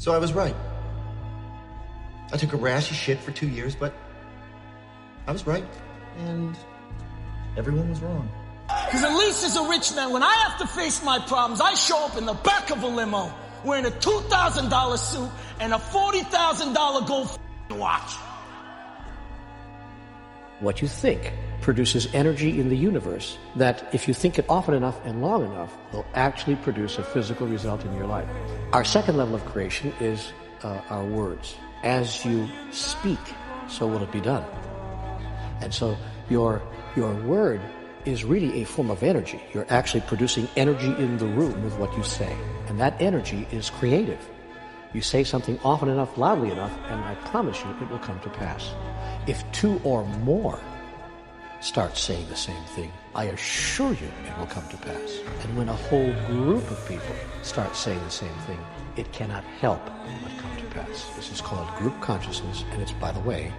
So I was right. I took a rash of shit for 2 years, but I was right, and everyone was wrong. Because at least as a rich man, when I have to face my problems, I show up in the back of a limo wearing a $2,000 suit and a $40,000 gold watch. What you think produces energy in the universe that, if you think it often enough and long enough, will actually produce a physical result in your life. Our second level of creation is our words. As you speak, so will it be done. And so your word is really a form of energy. You're actually producing energy in the room with what you say. And that energy is creative. You say something often enough, loudly enough, and I promise you it will come to pass. If two or more start saying the same thing, I assure you it will come to pass. And when a whole group of people start saying the same thing, it cannot help but come to pass. This is called group consciousness, and it's, by the way,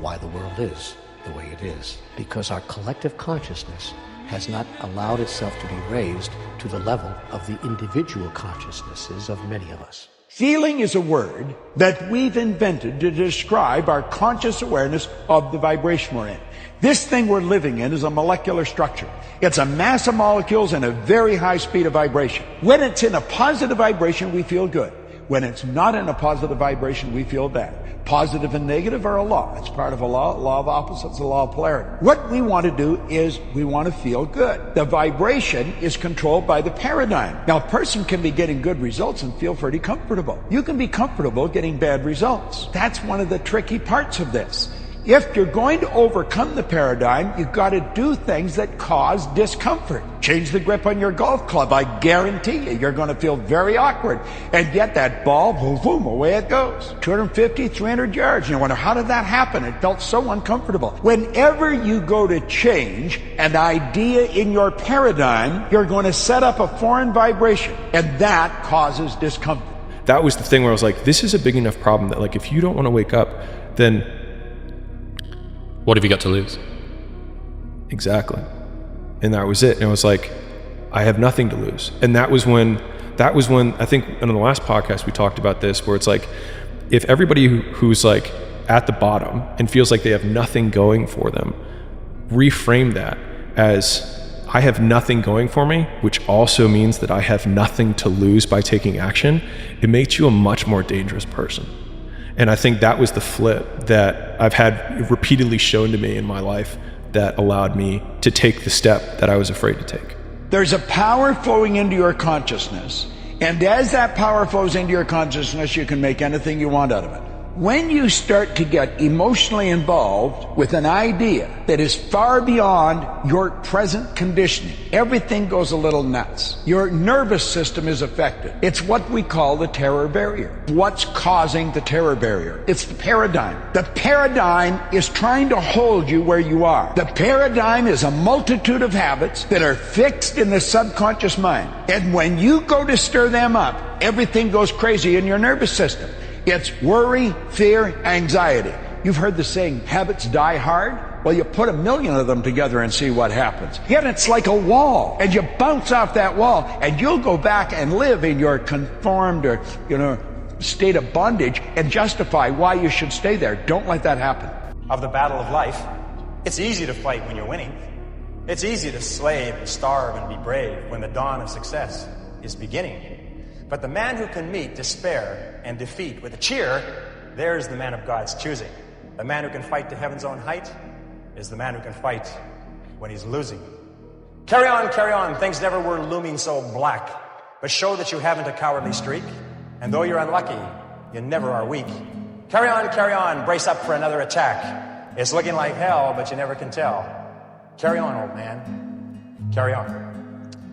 why the world is the way it is. Because our collective consciousness has not allowed itself to be raised to the level of the individual consciousnesses of many of us. Feeling is a word that we've invented to describe our conscious awareness of the vibration we're in. This thing we're living in is a molecular structure. It's a mass of molecules and a very high speed of vibration. When it's in a positive vibration, we feel good. When it's not in a positive vibration, we feel bad. Positive and negative are a law. It's part of a law of opposites, the law of polarity. What we want to do is we want to feel good. The vibration is controlled by the paradigm. Now, a person can be getting good results and feel pretty comfortable. You can be comfortable getting bad results. That's one of the tricky parts of this. If you're going to overcome the paradigm, you've got to do things that cause discomfort. Change the grip on your golf club. I guarantee you're going to feel very awkward. And yet that ball, boom, boom, away it goes. 250, 300 yards. You wonder, how did that happen? It felt so uncomfortable. Whenever you go to change an idea in your paradigm, you're going to set up a foreign vibration. And that causes discomfort. That was the thing where I was like, this is a big enough problem that, like, if you don't want to wake up, then what have you got to lose? Exactly. And that was it. And it was like, I have nothing to lose. And that was when I think in the last podcast we talked about this, where it's like, if everybody who's like at the bottom and feels like they have nothing going for them, reframe that as, I have nothing going for me, which also means that I have nothing to lose by taking action, it makes you a much more dangerous person. And I think that was the flip that I've had repeatedly shown to me in my life that allowed me to take the step that I was afraid to take. There's a power flowing into your consciousness, and as that power flows into your consciousness, you can make anything you want out of it. When you start to get emotionally involved with an idea that is far beyond your present conditioning, everything goes a little nuts. Your nervous system is affected. It's what we call the terror barrier. What's causing the terror barrier? It's the paradigm. The paradigm is trying to hold you where you are. The paradigm is a multitude of habits that are fixed in the subconscious mind. And when you go to stir them up, everything goes crazy in your nervous system. It's worry, fear, anxiety. You've heard the saying, habits die hard? Well, you put 1,000,000 of them together and see what happens. Yet it's like a wall, and you bounce off that wall, and you'll go back and live in your conformed or, state of bondage and justify why you should stay there. Don't let that happen. Of the battle of life, it's easy to fight when you're winning. It's easy to slave and starve and be brave when the dawn of success is beginning. But the man who can meet despair and defeat with a cheer, there's the man of God's choosing. The man who can fight to heaven's own height is the man who can fight when he's losing. Carry on, things never were looming so black. But show that you haven't a cowardly streak, and though you're unlucky, you never are weak. Carry on, brace up for another attack. It's looking like hell, but you never can tell. Carry on, old man, carry on.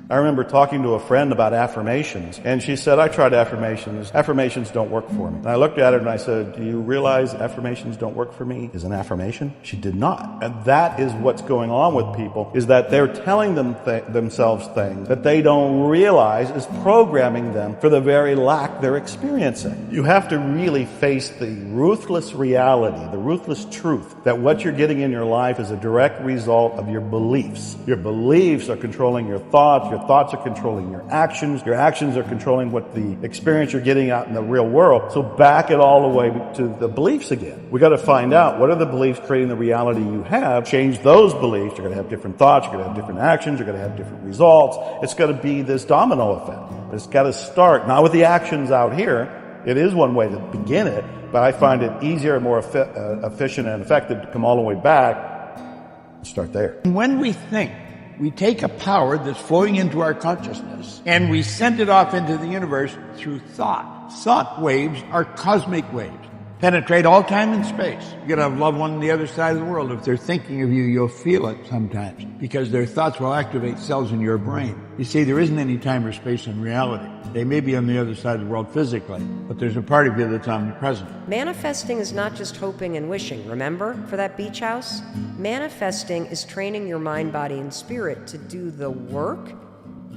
I remember talking to a friend about affirmations, and she said, I tried affirmations. Affirmations don't work for me. And I looked at her and I said, do you realize affirmations don't work for me is an affirmation? She did not. And that is what's going on with people, is that they're telling themselves things that they don't realize is programming them for the very lack they're experiencing. You have to really face the ruthless reality, the ruthless truth, that what you're getting in your life is a direct result of your beliefs. Your beliefs are controlling your thoughts, your Your thoughts are controlling your actions. Your actions are controlling what the experience you're getting out in the real world. So back it all the way to the beliefs again. We got to find out what are the beliefs creating the reality you have. Change those beliefs. You're going to have different thoughts. You're going to have different actions. You're going to have different results. It's going to be this domino effect. But it's got to start not with the actions out here. It is one way to begin it, but I find it easier and more efficient and effective to come all the way back and start there. When we think, we take a power that's flowing into our consciousness and we send it off into the universe through thought. Thought waves are cosmic waves. Penetrate all time and space. You gotta have loved one on the other side of the world. If they're thinking of you, you'll feel it sometimes because their thoughts will activate cells in your brain. You see, there isn't any time or space in reality. They may be on the other side of the world physically, but there's a part of you that's omnipresent. Manifesting is not just hoping and wishing, remember, for that beach house? Manifesting is training your mind, body, and spirit to do the work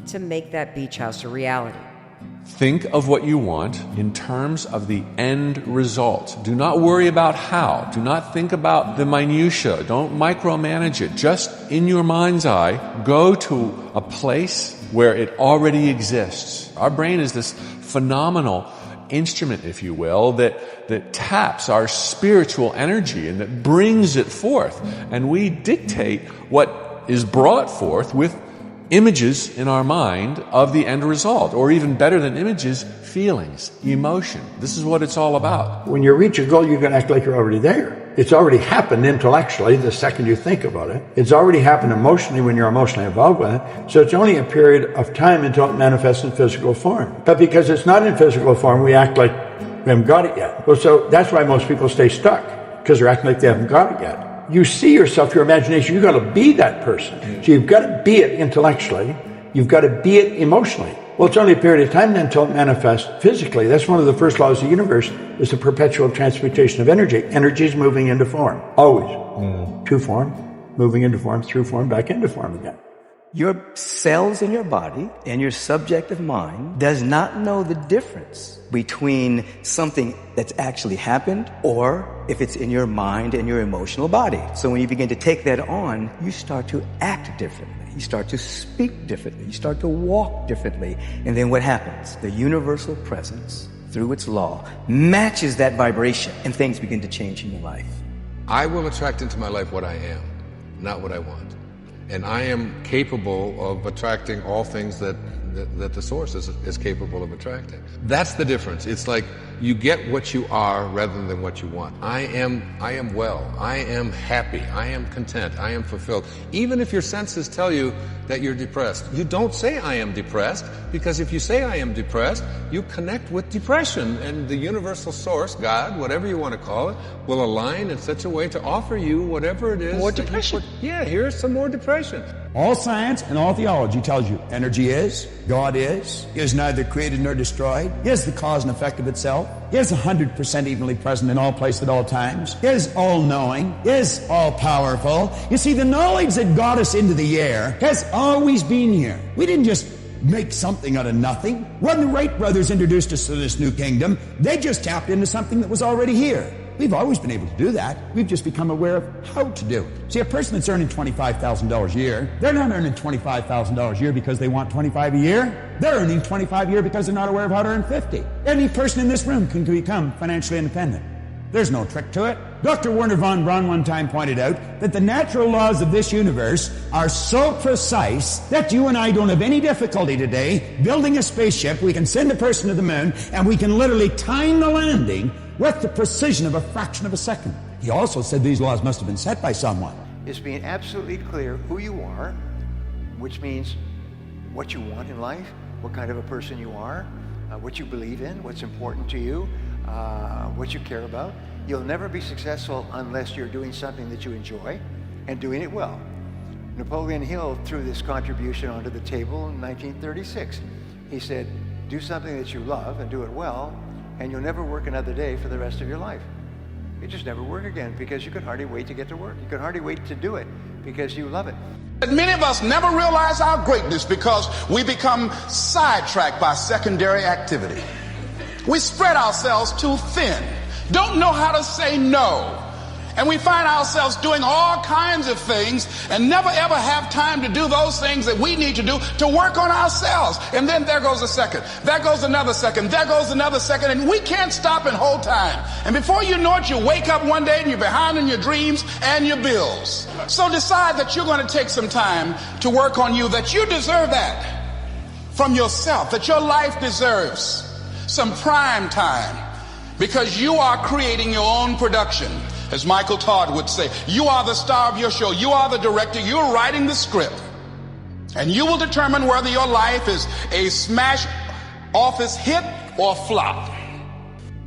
to make that beach house a reality. Think of what you want in terms of the end result. Do not worry about how. Do not think about the minutia. Don't micromanage it. Just in your mind's eye, go to a place where it already exists. Our brain is this phenomenal instrument, if you will, that taps our spiritual energy and that brings it forth. And we dictate what is brought forth with images in our mind of the end result, or even better than images, feelings, emotion. This is what it's all about. When you reach a goal, you're going to act like you're already there. It's already happened intellectually the second you think about it. It's already happened emotionally when you're emotionally involved with it. So it's only a period of time until it manifests in physical form. But because it's not in physical form, we act like we haven't got it yet. Well, so that's why most people stay stuck, because they're acting like they haven't got it yet. You see yourself, your imagination, you've got to be that person. So you've got to be it intellectually. You've got to be it emotionally. Well, it's only a period of time until it manifests physically. That's one of the first laws of the universe, is the perpetual transmutation of energy. Energy is moving into form, always. To form, moving into form, through form, back into form again. Your cells in your body and your subjective mind does not know the difference between something that's actually happened or if it's in your mind and your emotional body. So when you begin to take that on, you start to act differently. You start to speak differently. You start to walk differently. And then what happens? The universal presence, through its law, matches that vibration and things begin to change in your life. I will attract into my life what I am, not what I want. And I am capable of attracting all things that the source is capable of attracting. That's the difference. It's like you get what you are rather than what you want. I am well. I am happy. I am content. I am fulfilled. Even if your senses tell you that you're depressed, you don't say I am depressed, because if you say I am depressed, you connect with depression, and the universal source, God, whatever you want to call it, will align in such a way to offer you whatever it is. More depression. Yeah, here's some more depression. All science and all theology tells you energy is, God is neither created nor destroyed, is the cause and effect of itself, is 100% evenly present in all places at all times, is all-knowing, is all-powerful. You see, the knowledge that got us into the air has always been here. We didn't just make something out of nothing. When the Wright brothers introduced us to this new kingdom, they just tapped into something that was already here. We've always been able to do that. We've just become aware of how to do it. See, a person that's earning $25,000 a year, they're not earning $25,000 a year because they want $25,000 a year. They're earning $25,000 a year because they're not aware of how to earn $50,000. Any person in this room can become financially independent. There's no trick to it. Dr. Werner von Braun one time pointed out that the natural laws of this universe are so precise that you and I don't have any difficulty today building a spaceship. We can send a person to the moon, and we can literally time the landing with the precision of a fraction of a second. He also said these laws must have been set by someone. It's being absolutely clear who you are, which means what you want in life, what kind of a person you are, what you believe in, what's important to you, what you care about. You'll never be successful unless you're doing something that you enjoy and doing it well. Napoleon Hill threw this contribution onto the table in 1936. He said, do something that you love and do it well, and you'll never work another day for the rest of your life. You just never work again because you can hardly wait to get to work. You can hardly wait to do it because you love it. Many of us never realize our greatness because we become sidetracked by secondary activity. We spread ourselves too thin, don't know how to say no, And we find ourselves doing all kinds of things and never ever have time to do those things that we need to do to work on ourselves. And then there goes a second. There goes another second. There goes another second. And we can't stop and hold time. And before you know it, you wake up one day and you're behind in your dreams and your bills. So decide that you're going to take some time to work on you, that you deserve that from yourself, that your life deserves some prime time because you are creating your own production. As Michael Todd would say, you are the star of your show. You are the director. You're writing the script. And you will determine whether your life is a smash office hit or flop.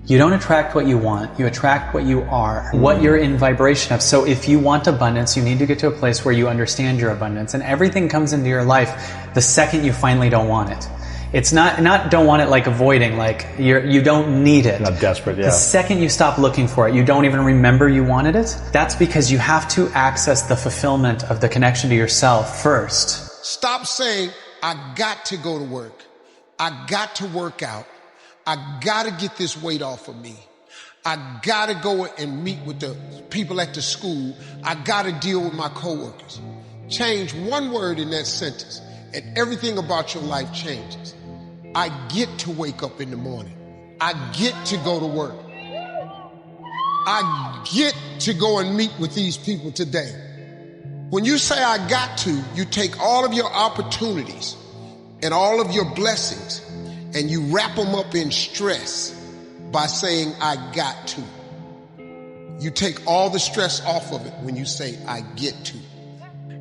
You don't attract what you want. You attract what you are, what you're in vibration of. So if you want abundance, you need to get to a place where you understand your abundance. And everything comes into your life the second you finally don't want it. It's not don't want it like avoiding, like you don't need it. Not desperate, yeah. The second you stop looking for it, you don't even remember you wanted it. That's because you have to access the fulfillment of the connection to yourself first. Stop saying, I got to go to work. I got to work out. I got to get this weight off of me. I got to go and meet with the people at the school. I got to deal with my coworkers. Change one word in that sentence and everything about your life changes. I get to wake up in the morning. I get to go to work. I get to go and meet with these people today. When you say I got to, you take all of your opportunities and all of your blessings and you wrap them up in stress by saying I got to. You take all the stress off of it when you say I get to.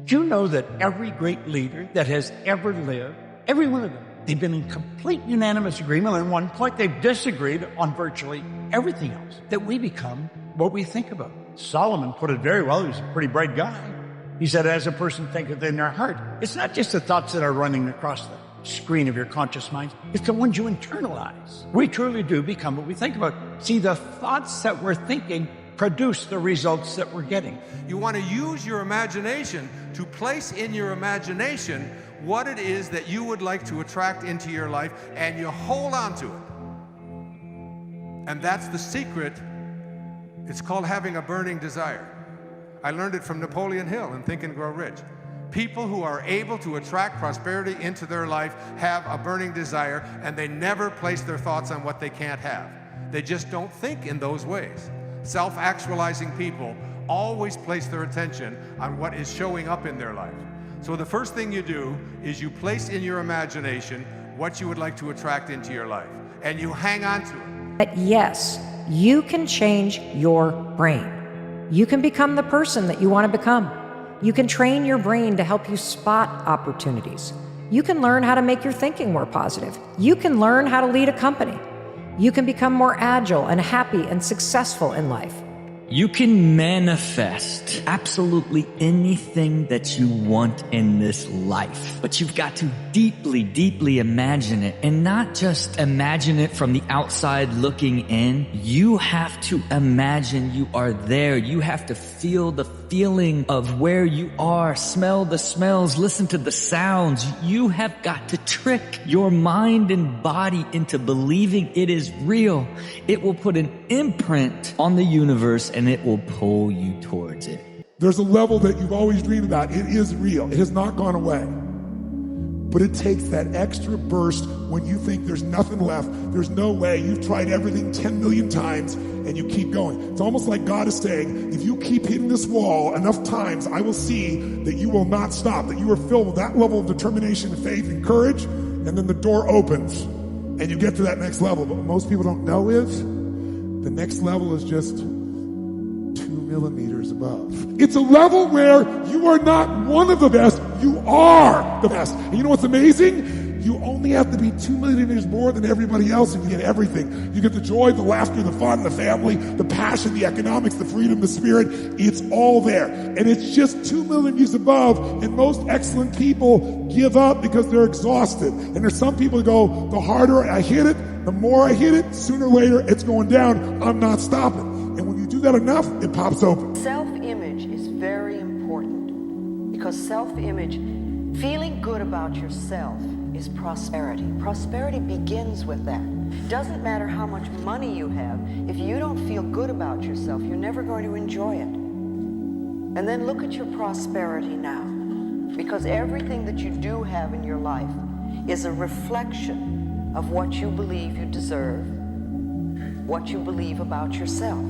Do you know that every great leader that has ever lived, every one of them, they've been in complete unanimous agreement on one point. They've disagreed on virtually everything else. That we become what we think about. Solomon put it very well. He was a pretty bright guy. He said, as a person thinketh in their heart. It's not just the thoughts that are running across the screen of your conscious mind. It's the ones you internalize. We truly do become what we think about. See, the thoughts that we're thinking produce the results that we're getting. You want to use your imagination to place in your imagination what it is that you would like to attract into your life, and you hold on to it. And that's the secret. It's called having a burning desire. I learned it from Napoleon Hill in Think and Grow Rich. People who are able to attract prosperity into their life have a burning desire, and they never place their thoughts on what they can't have. They just don't think in those ways. Self-actualizing people always place their attention on what is showing up in their life. So the first thing you do is you place in your imagination what you would like to attract into your life, and you hang on to it. But yes, you can change your brain. You can become the person that you want to become. You can train your brain to help you spot opportunities. You can learn how to make your thinking more positive. You can learn how to lead a company. You can become more agile and happy and successful in life. You can manifest absolutely anything that you want in this life, but you've got to deeply, deeply imagine it, and not just imagine it from the outside looking in. You have to imagine you are there. You have to feel the feeling of where you are, smell the smells, listen to the sounds. You have got to trick your mind and body into believing it is real. It will put an imprint on the universe and it will pull you towards it. There's a level that you've always dreamed about. It is real. It has not gone away. But it takes that extra burst when you think there's nothing left. There's no way. You've tried everything 10 million times and you keep going. It's almost like God is saying, if you keep hitting this wall enough times, I will see that you will not stop, that you are filled with that level of determination, faith, and courage, and then the door opens and you get to that next level. But what most people don't know is the next level is just 2 millimeters above. It's a level where you are not one of the best, you are the best. And you know what's amazing? You only have to be 2 millimeters more than everybody else and you get everything. You get the joy, the laughter, the fun, the family, the passion, the economics, the freedom, the spirit. It's all there. And it's just 2 millimeters above, and most excellent people give up because they're exhausted. And there's some people who go, the harder I hit it, the more I hit it, sooner or later it's going down. I'm not stopping. And when you do that enough, it pops open. Self-image is very important because self-image, feeling good about yourself, is prosperity. Prosperity begins with that. It doesn't matter how much money you have. If you don't feel good about yourself, you're never going to enjoy it. And then look at your prosperity now. Because everything that you do have in your life is a reflection of what you believe you deserve, what you believe about yourself.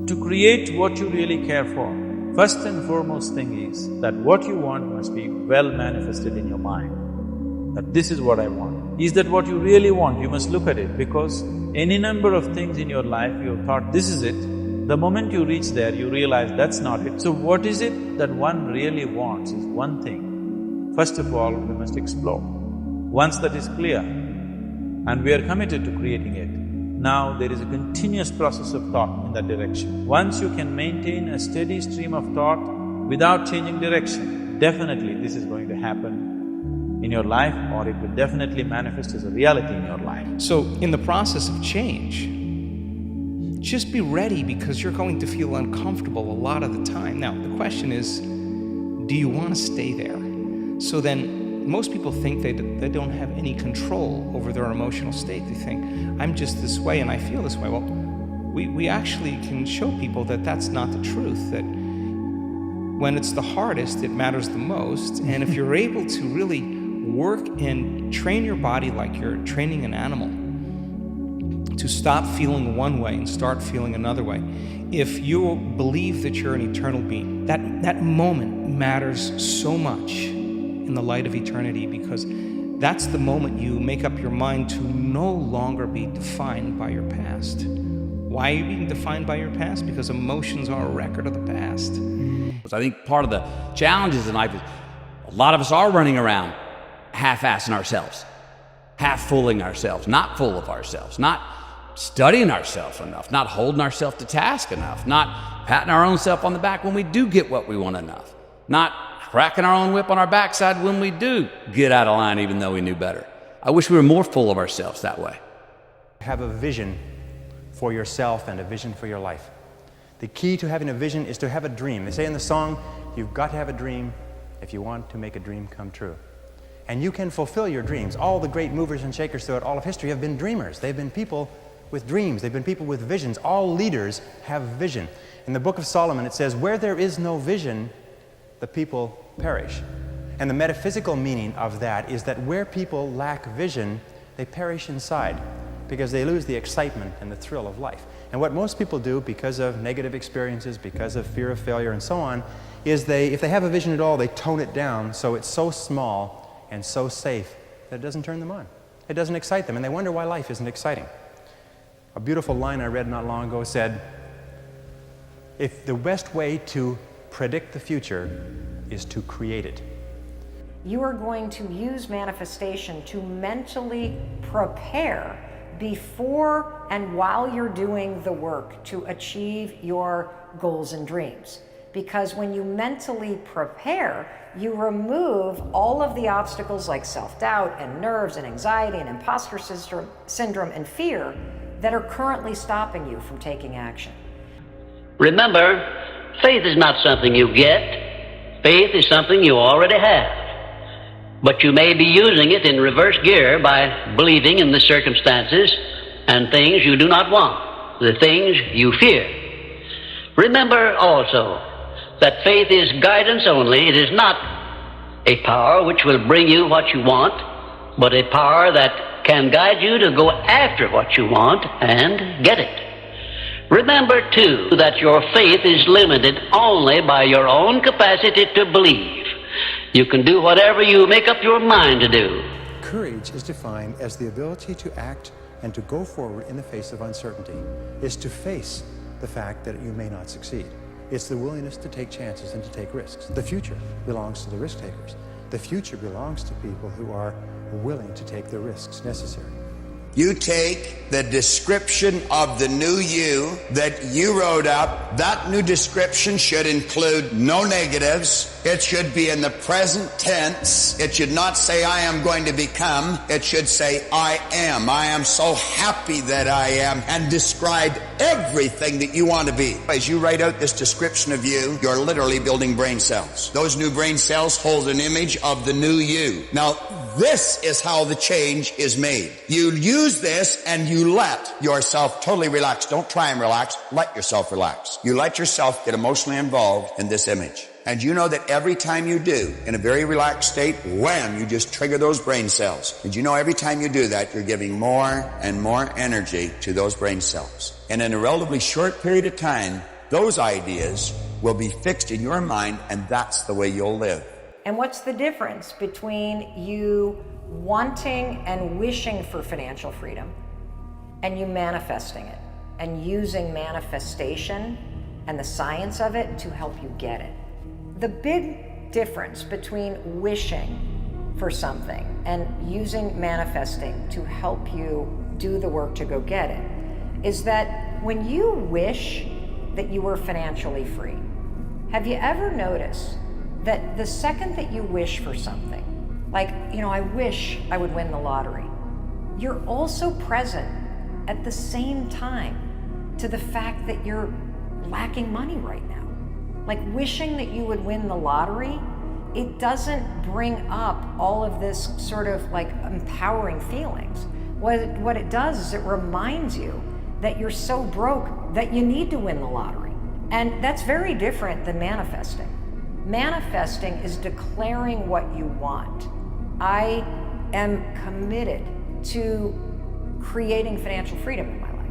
To create what you really care for, first and foremost thing is that what you want must be well manifested in your mind. That this is what I want. Is that what you really want? You must look at it, because any number of things in your life you have thought, this is it. The moment you reach there, you realize that's not it. So what is it that one really wants is one thing. First of all, we must explore. Once that is clear, and we are committed to creating it, now there is a continuous process of thought in that direction. Once you can maintain a steady stream of thought without changing direction, definitely this is going to happen in your life, or it will definitely manifest as a reality in your life. So in the process of change, just be ready, because you're going to feel uncomfortable a lot of the time. Now, the question is, do you want to stay there? So then, most people think they don't have any control over their emotional state. They think, I'm just this way and I feel this way. Well, we actually can show people that that's not the truth, that when it's the hardest, it matters the most. And if you're able to really work and train your body like you're training an animal, to stop feeling one way and start feeling another way. If you believe that you're an eternal being, that moment matters so much in the light of eternity, because that's the moment you make up your mind to no longer be defined by your past. Why are you being defined by your past? Because emotions are a record of the past. I think part of the challenges in life is a lot of us are running around half-assing ourselves, half-fooling ourselves, not full of ourselves, not studying ourselves enough, not holding ourselves to task enough, not patting our own self on the back when we do get what we want enough, not cracking our own whip on our backside when we do get out of line even though we knew better. I wish we were more full of ourselves that way. Have a vision for yourself and a vision for your life. The key to having a vision is to have a dream. They say in the song, you've got to have a dream if you want to make a dream come true. And you can fulfill your dreams. All the great movers and shakers throughout all of history have been dreamers. They've been people with dreams. They've been people with visions. All leaders have vision. In the Book of Solomon, it says, where there is no vision, the people perish. And the metaphysical meaning of that is that where people lack vision, they perish inside, because they lose the excitement and the thrill of life. And what most people do, because of negative experiences, because of fear of failure and so on, is if they have a vision at all, they tone it down so it's so small and so safe that it doesn't turn them on. It doesn't excite them, and they wonder why life isn't exciting. A beautiful line I read not long ago said, if the best way to predict the future is to create it. You are going to use manifestation to mentally prepare before and while you're doing the work to achieve your goals and dreams. Because when you mentally prepare, you remove all of the obstacles like self-doubt and nerves and anxiety and imposter syndrome and fear that are currently stopping you from taking action. Remember, faith is not something you get. Faith is something you already have. But you may be using it in reverse gear by believing in the circumstances and things you do not want, the things you fear. Remember also that faith is guidance only. It is not a power which will bring you what you want, but a power that can guide you to go after what you want and get it. Remember, too, that your faith is limited only by your own capacity to believe. You can do whatever you make up your mind to do. Courage is defined as the ability to act and to go forward in the face of uncertainty. It's to face the fact that you may not succeed. It's the willingness to take chances and to take risks. The future belongs to the risk takers. The future belongs to people who are willing to take the risks necessary. You take the description of the new you that you wrote up. That new description should include no negatives. It should be in the present tense. It should not say, I am going to become. It should say, I am. I am so happy that I am, and describe everything that you want to be. As you write out this description of you, you're literally building brain cells. Those new brain cells hold an image of the new you. Now, This is how the change is made. You use this and you let yourself totally relax. Don't try and relax. Let yourself relax. You let yourself get emotionally involved in this image. And you know that every time you do, in a very relaxed state, wham, you just trigger those brain cells. And you know every time you do that, you're giving more and more energy to those brain cells. And in a relatively short period of time, those ideas will be fixed in your mind, and that's the way you'll live. And what's the difference between you wanting and wishing for financial freedom and you manifesting it and using manifestation and the science of it to help you get it? The big difference between wishing for something and using manifesting to help you do the work to go get it is that when you wish that you were financially free, have you ever noticed that the second that you wish for something, like, I wish I would win the lottery, you're also present at the same time to the fact that you're lacking money right now. Like wishing that you would win the lottery, it doesn't bring up all of this sort of like empowering feelings. What it does is it reminds you that you're so broke that you need to win the lottery. And that's very different than manifesting. Manifesting is declaring what you want. I am committed to creating financial freedom in my life.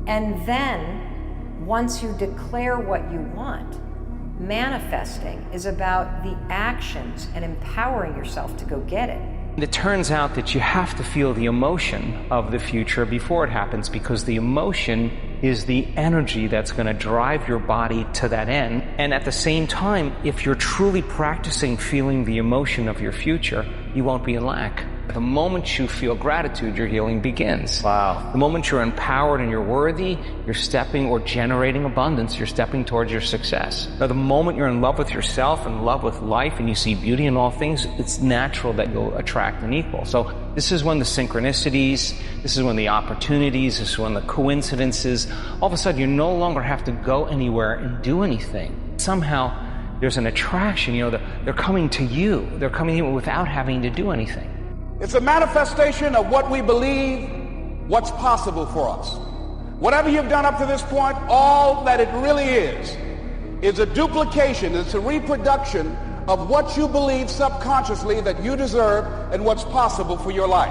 And then, once you declare what you want, manifesting is about the actions and empowering yourself to go get it. It turns out that you have to feel the emotion of the future before it happens, because the emotion is the energy that's going to drive your body to that end. And at the same time, if you're truly practicing feeling the emotion of your future, you won't be in lack. The moment you feel gratitude, your healing begins. Wow. The moment you're empowered and you're worthy, you're stepping or generating abundance, you're stepping towards your success. Now, the moment you're in love with yourself, in love with life, and you see beauty in all things, it's natural that you'll attract an equal. So this is when the synchronicities, this is when the opportunities, this is when the coincidences, all of a sudden you no longer have to go anywhere and do anything. Somehow there's an attraction, they're coming to you. They're coming to you without having to do anything. It's a manifestation of what we believe, what's possible for us. Whatever you've done up to this point, all that it really is a duplication, it's a reproduction of what you believe subconsciously that you deserve and what's possible for your life.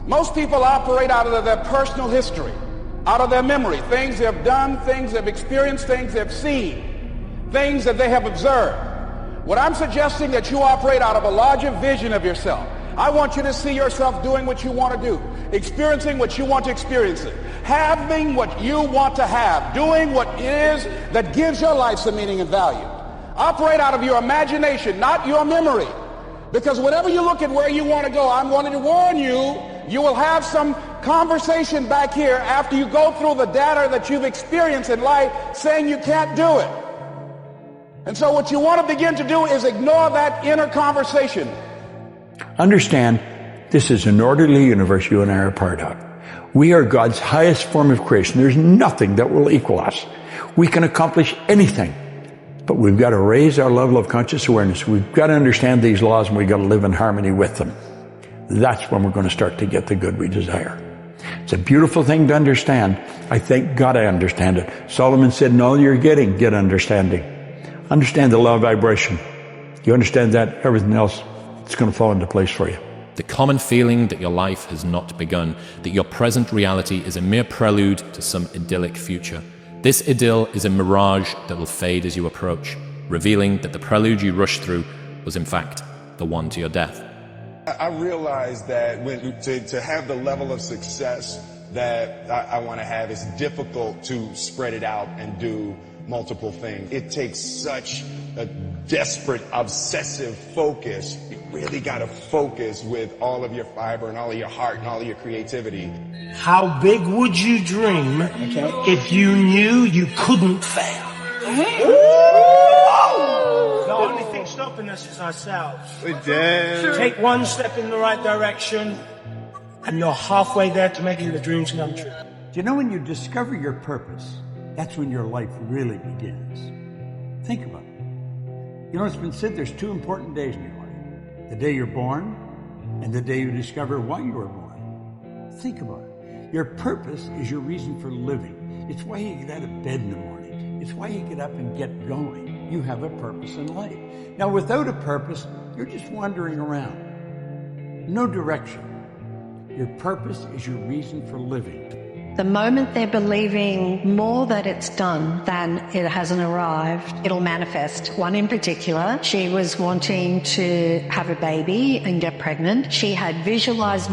Most people operate out of their personal history, out of their memory, things they've done, things they've experienced, things they've seen, things that they have observed. What I'm suggesting that you operate out of a larger vision of yourself. I want you to see yourself doing what you want to do, experiencing what you want to experience, having what you want to have, doing what it is that gives your life some meaning and value. Operate out of your imagination, not your memory. Because whenever you look at where you want to go, I'm wanting to warn you, you will have some conversation back here after you go through the data that you've experienced in life saying you can't do it. And so what you want to begin to do is ignore that inner conversation. Understand, this is an orderly universe you and I are a part of. We are God's highest form of creation. There's nothing that will equal us. We can accomplish anything, but we've got to raise our level of conscious awareness. We've got to understand these laws, and we've got to live in harmony with them. That's when we're going to start to get the good we desire. It's a beautiful thing to understand. I thank God I understand it. Solomon said, in all you're getting, get understanding. Understand the law of vibration. You understand that, everything else, it's going to fall into place for you. The common feeling that your life has not begun, that your present reality is a mere prelude to some idyllic future. This idyll is a mirage that will fade as you approach, revealing that the prelude you rushed through was in fact the one to your death. I realized that to have the level of success that I want to have, it's difficult to spread it out and do multiple things. It takes such a desperate, obsessive focus. You really got to focus with all of your fiber and all of your heart and all of your creativity. How big would you dream if you knew you couldn't fail? The only thing stopping us is ourselves. Take one step in the right direction, and you're halfway there to making the dreams come true. Do you know when you discover your purpose, that's when your life really begins? Think about it. You know, it's been said there's two important days in your life. The day you're born and the day you discover why you were born. Think about it. Your purpose is your reason for living. It's why you get out of bed in the morning. It's why you get up and get going. You have a purpose in life. Now, without a purpose, you're just wandering around. No direction. Your purpose is your reason for living. The moment they're believing more that it's done than it hasn't arrived, it'll manifest. One in particular, she was wanting to have a baby and get pregnant. She had visualized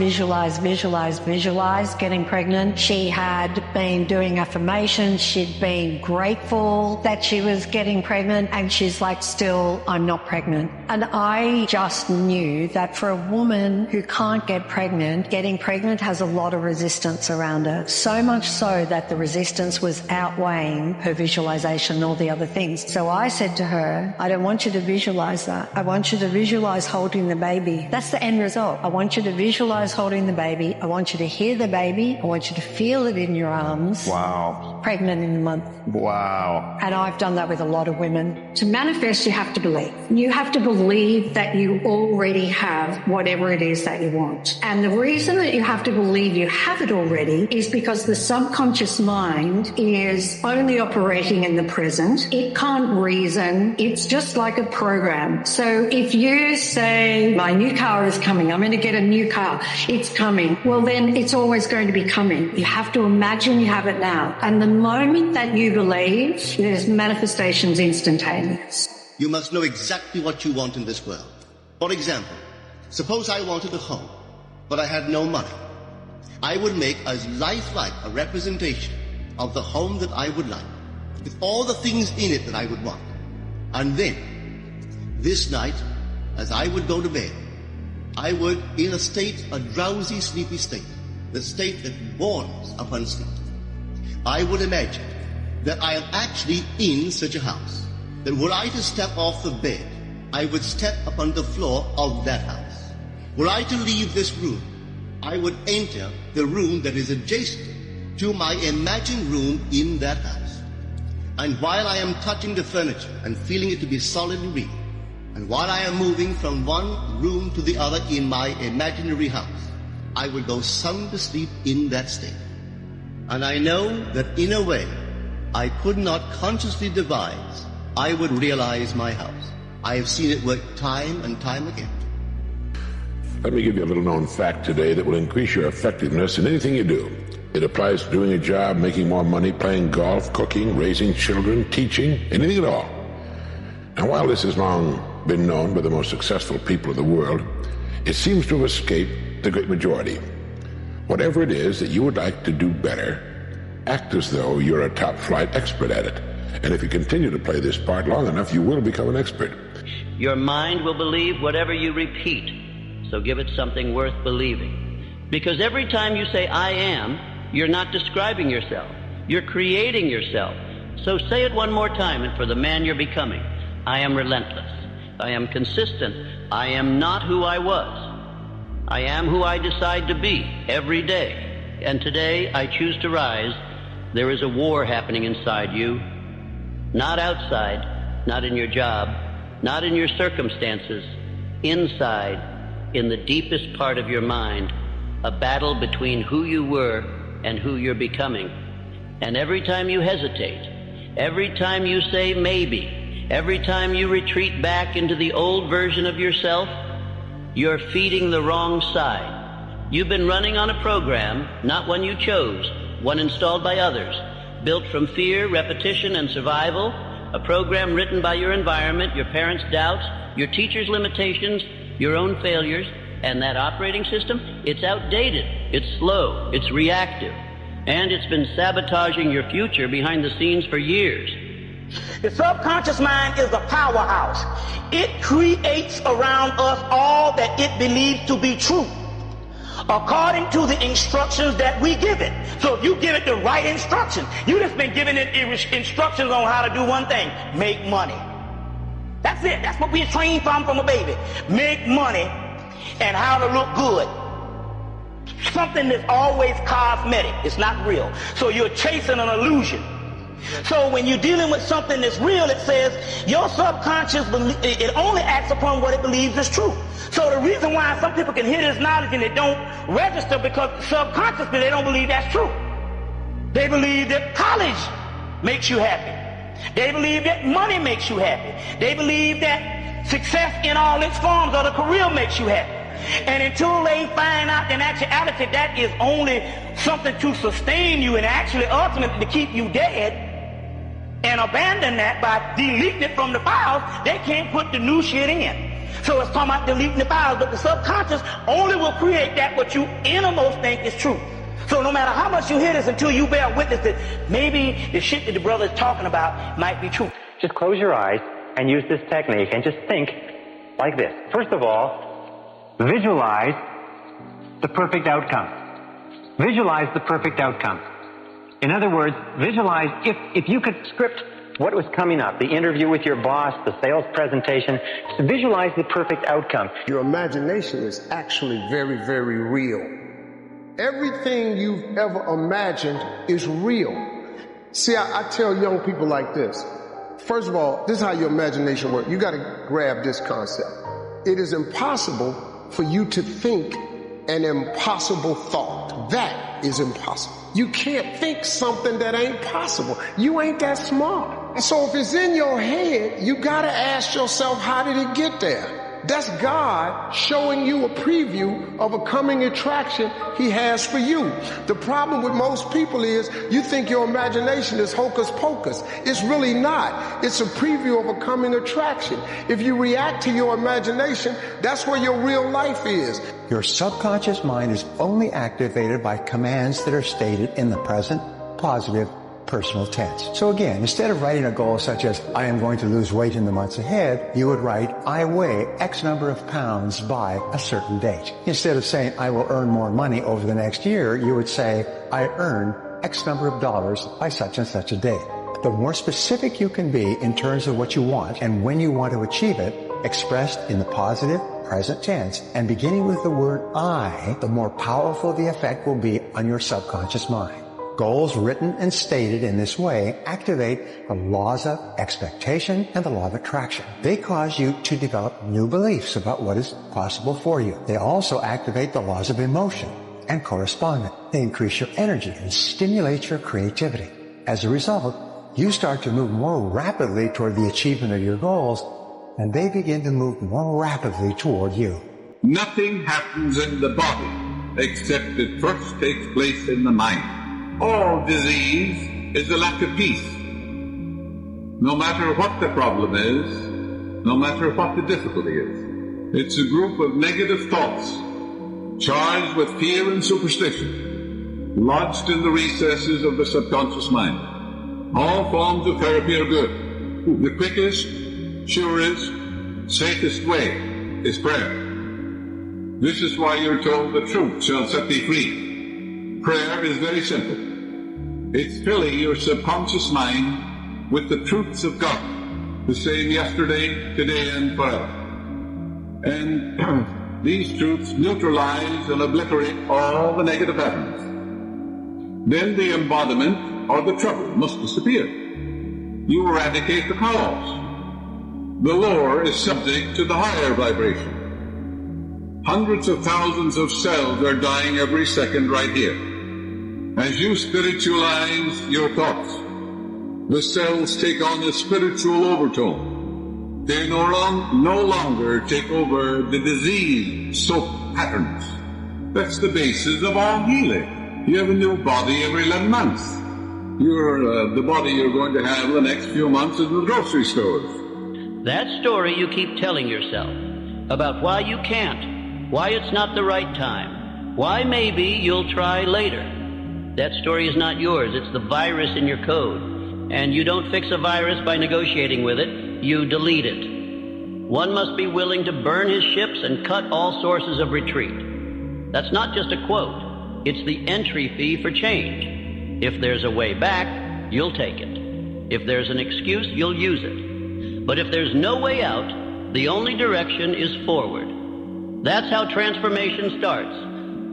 getting pregnant. She had been doing affirmations. She'd been grateful that she was getting pregnant, and she's like, still, I'm not pregnant. And I just knew that for a woman who can't get pregnant, getting pregnant has a lot of resistance around her. So much so that the resistance was outweighing her visualization and all the other things. So I said to her, I don't want you to visualize that. I want you to visualize holding the baby. That's the end result. I want you to visualize holding the baby. I want you to hear the baby. I want you to feel it in your arms. Wow. Pregnant in a month. Wow. And I've done that with a lot of women. To manifest, you have to believe. You have to believe that you already have whatever it is that you want. And the reason that you have to believe you have it already is because the subconscious mind is only operating in the present. It can't reason. It's just like a program. So if you say, my new car is coming, I'm going to get a new car, it's coming, well then it's always going to be coming. You have to imagine you have it now. And the moment that you believe, there's manifestations instantaneous. You must know exactly what you want in this world. For example, suppose I wanted a home, but I had no money. I would make as lifelike a representation of the home that I would like, with all the things in it that I would want. And then, this night, as I would go to bed, I would, in a state, a drowsy, sleepy state, the state that warns upon sleep, I would imagine that I am actually in such a house, that were I to step off the bed, I would step upon the floor of that house. Were I to leave this room, I would enter the room that is adjacent to my imagined room in that house. And while I am touching the furniture and feeling it to be solidly real, and while I am moving from one room to the other in my imaginary house, I would go sound asleep in that state. And I know that in a way I could not consciously devise, I would realize my house. I have seen it work time and time again. Let me give you a little known fact today that will increase your effectiveness in anything you do. It applies to doing a job, making more money, playing golf, cooking, raising children, teaching, anything at all. Now, while this has long been known by the most successful people of the world, it seems to have escaped the great majority. Whatever it is that you would like to do better, act as though you're a top-flight expert at it. And if you continue to play this part long enough, you will become an expert. Your mind will believe whatever you repeat, so give it something worth believing. Because every time you say, I am, you're not describing yourself. You're creating yourself. So say it one more time, and for the man you're becoming, I am relentless. I am consistent. I am not who I was. I am who I decide to be every day. And today I choose to rise. There is a war happening inside you. Not outside, not in your job, not in your circumstances. Inside, in the deepest part of your mind, a battle between who you were and who you're becoming. And every time you hesitate, every time you say maybe, every time you retreat back into the old version of yourself, you're feeding the wrong side. You've been running on a program, not one you chose, one installed by others, built from fear, repetition, and survival, a program written by your environment, your parents' doubts, your teachers' limitations, your own failures, and that operating system, it's outdated, it's slow, it's reactive, and it's been sabotaging your future behind the scenes for years. The subconscious mind is a powerhouse. It creates around us all that it believes to be true, according to the instructions that we give it. So if you give it the right instructions, you just been giving it instructions on how to do one thing: make money. That's it. That's what we're trained from a baby. Make money and how to look good. Something that's always cosmetic. It's not real. So you're chasing an illusion. So when you're dealing with something that's real, it says your subconscious, it only acts upon what it believes is true. So the reason why some people can hear this knowledge and they don't register, because subconsciously they don't believe that's true. They believe that college makes you happy. They believe that money makes you happy. They believe that success in all its forms or the career makes you happy. And until they find out in actuality that is only something to sustain you and actually ultimately to keep you dead, and abandon that by deleting it from the files, they can't put the new shit in. So it's talking about deleting the files, but the subconscious only will create that what you innermost think is true. So no matter how much you hear this, until you bear witness that maybe the shit that the brother is talking about might be true. Just close your eyes and use this technique and just think like this. First of all, visualize the perfect outcome. Visualize the perfect outcome. In other words, visualize if you could script what was coming up, the interview with your boss, the sales presentation, visualize the perfect outcome. Your imagination is actually very, very real. Everything you've ever imagined is real. See, I tell young people like this. First of all, this is how your imagination works. You got to grab this concept. It is impossible for you to think an impossible thought. That is impossible. You can't think something that ain't possible. You ain't that smart. And so if it's in your head, you gotta ask yourself, how did it get there? That's God showing you a preview of a coming attraction he has for you. The problem with most people is you think your imagination is hocus pocus. It's really not. It's a preview of a coming attraction. If you react to your imagination, that's where your real life is. Your subconscious mind is only activated by commands that are stated in the present, positive, personal tense. So again, instead of writing a goal such as, I am going to lose weight in the months ahead, you would write, I weigh X number of pounds by a certain date. Instead of saying, I will earn more money over the next year, you would say, I earn X number of dollars by such and such a date. The more specific you can be in terms of what you want and when you want to achieve it, expressed in the positive, present tense, and beginning with the word I, the more powerful the effect will be on your subconscious mind. Goals written and stated in this way activate the laws of expectation and the law of attraction. They cause you to develop new beliefs about what is possible for you. They also activate the laws of emotion and correspondence. They increase your energy and stimulate your creativity. As a result, you start to move more rapidly toward the achievement of your goals, and they begin to move more rapidly toward you. Nothing happens in the body except it first takes place in the mind. All disease is a lack of peace. No matter what the problem is, no matter what the difficulty is, it's a group of negative thoughts charged with fear and superstition, lodged in the recesses of the subconscious mind. All forms of therapy are good. The quickest, surest, safest way is prayer. This is why you're told the truth shall set thee free. Prayer is very simple. It's filling your subconscious mind with the truths of God, the same yesterday, today, and forever. And these truths neutralize and obliterate all the negative patterns. Then the embodiment or the trouble must disappear. You eradicate the cause. The lower is subject to the higher vibration. Hundreds of thousands of cells are dying every second right here. As you spiritualize your thoughts, the cells take on a spiritual overtone. They no longer take over the disease-soaked patterns. That's the basis of all healing. You have a new body every 11 months. The body you're going to have the next few months in the grocery stores. That story you keep telling yourself about why you can't, why it's not the right time, why maybe you'll try later. That story is not yours. It's the virus in your code. And you don't fix a virus by negotiating with it. You delete it. One must be willing to burn his ships and cut all sources of retreat. That's not just a quote. It's the entry fee for change. If there's a way back, you'll take it. If there's an excuse, you'll use it. But if there's no way out, the only direction is forward. That's how transformation starts.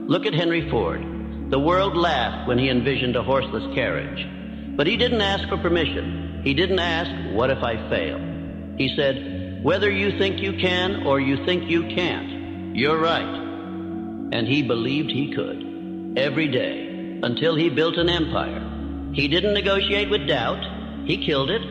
Look at Henry Ford. The world laughed when he envisioned a horseless carriage. But he didn't ask for permission. He didn't ask, what if I fail? He said, whether you think you can or you think you can't, you're right. And he believed he could, every day, until he built an empire. He didn't negotiate with doubt. He killed it.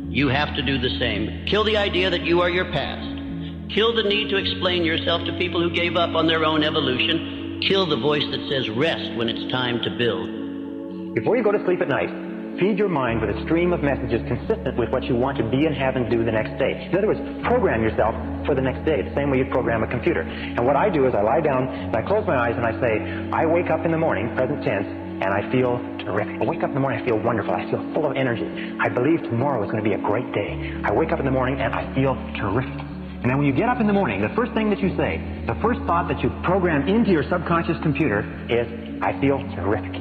You have to do the same. Kill the idea that you are your past. Kill the need to explain yourself to people who gave up on their own evolution. Kill the voice that says rest when it's time to build. Before you go to sleep at night, feed your mind with a stream of messages consistent with what you want to be and have and do the next day. In other words, program yourself for the next day, the same way you program a computer. And what I do is I lie down and I close my eyes and I say, I wake up in the morning, present tense, and I feel terrific. I wake up in the morning, I feel wonderful. I feel full of energy. I believe tomorrow is going to be a great day. I wake up in the morning and I feel terrific. And then when you get up in the morning, the first thing that you say, the first thought that you program into your subconscious computer is, I feel terrific.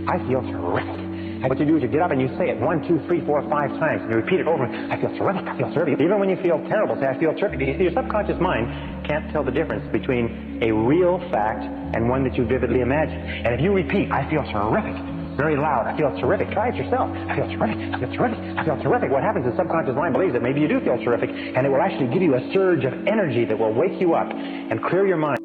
I feel terrific. And what you do is you get up and you say it 1, 2, 3, 4, 5 times, and you repeat it over. I feel terrific. I feel terrific. Even when you feel terrible, say, I feel terrific. You see, your subconscious mind can't tell the difference between a real fact and one that you vividly imagine. And if you repeat, I feel terrific, very loud, I feel terrific, try it yourself. I feel terrific. I feel terrific. I feel terrific. What happens is the subconscious mind believes that maybe you do feel terrific, and it will actually give you a surge of energy that will wake you up and clear your mind.